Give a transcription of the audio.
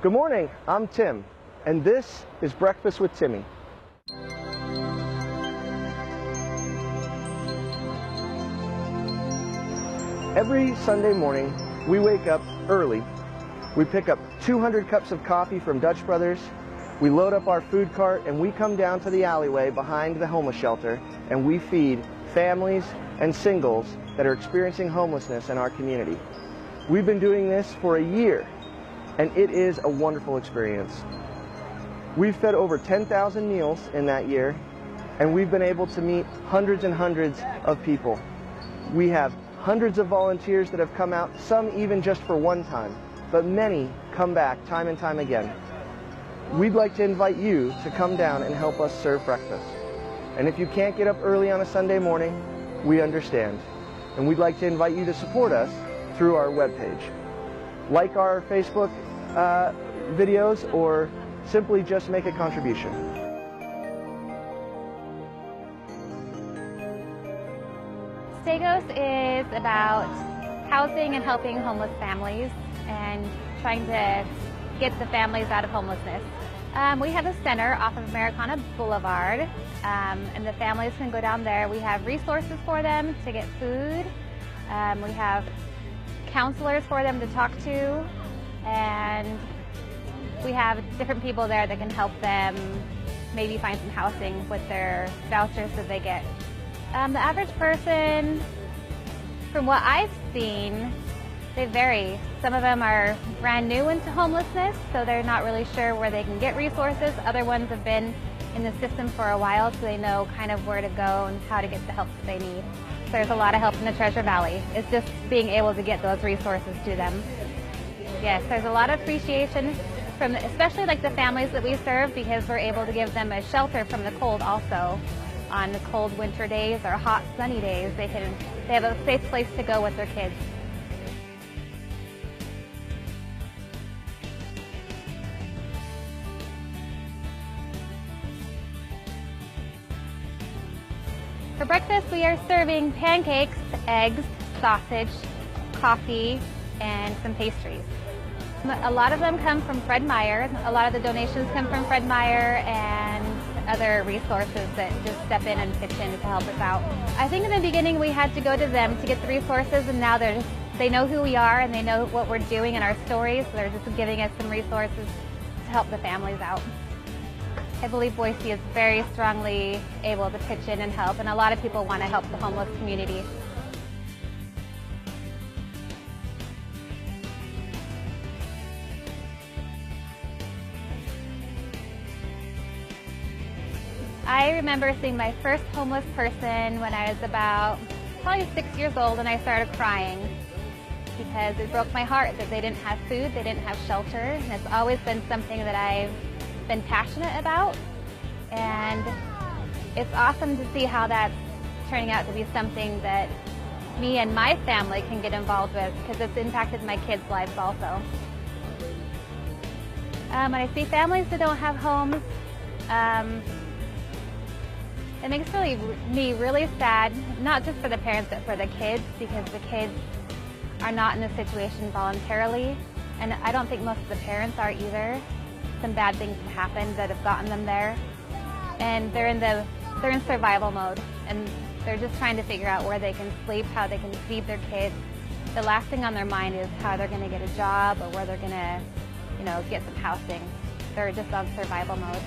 Good morning, I'm Tim, and this is Breakfast with Timmy. Every Sunday morning, we wake up early. We pick up 200 cups of coffee from Dutch Brothers. We load up our food cart and we come down to the alleyway behind the homeless shelter and we feed families and singles that are experiencing homelessness in our community. We've been doing this for a year and it is a wonderful experience. We've fed over 10,000 meals in that year and we've been able to meet hundreds and hundreds of people. We have hundreds of volunteers that have come out, some even just for one time, but many come back time and time again. We'd like to invite you to come down and help us serve breakfast. And if you can't get up early on a Sunday morning, we understand. And we'd like to invite you to support us through our webpage. Like our Facebook videos or simply just make a contribution. Stagos is about housing and helping homeless families and trying to get the families out of homelessness. We have a center off of Americana Boulevard, and the families can go down there. We have resources for them to get food. We have counselors for them to talk to, and we have different people there that can help them maybe find some housing with their vouchers that they get. The average person, from what I've seen, they vary. Some of them are brand new into homelessness, so they're not really sure where they can get resources. Other ones have been in the system for a while, so they know kind of where to go and how to get the help that they need. So there's a lot of help in the Treasure Valley. It's just being able to get those resources to them. Yes, there's a lot of appreciation from especially like the families that we serve, because we're able to give them a shelter from the cold also. On the cold winter days or hot sunny days, they have a safe place to go with their kids. For breakfast, we are serving pancakes, eggs, sausage, coffee, and some pastries. A lot of them come from Fred Meyer. A lot of the donations come from Fred Meyer and other resources that just step in and pitch in to help us out. I think in the beginning we had to go to them to get the resources, and now they know who we are and they know what we're doing in our stories, so they're just giving us some resources to help the families out. I believe Boise is very strongly able to pitch in and help, and a lot of people want to help the homeless community. I remember seeing my first homeless person when I was about probably 6 years old, and I started crying because it broke my heart that they didn't have food, they didn't have shelter, and it's always been something that I've been passionate about, and it's awesome to see how that's turning out to be something that me and my family can get involved with, because it's impacted my kids' lives also. When I see families that don't have homes, it makes me really sad, not just for the parents, but for the kids, because the kids are not in this situation voluntarily, and I don't think most of the parents are either. Some bad things have happened that have gotten them there, and they're in survival mode, and they're just trying to figure out where they can sleep, how they can feed their kids. The last thing on their mind is how they're going to get a job or where they're going to, get some housing. They're just on survival mode.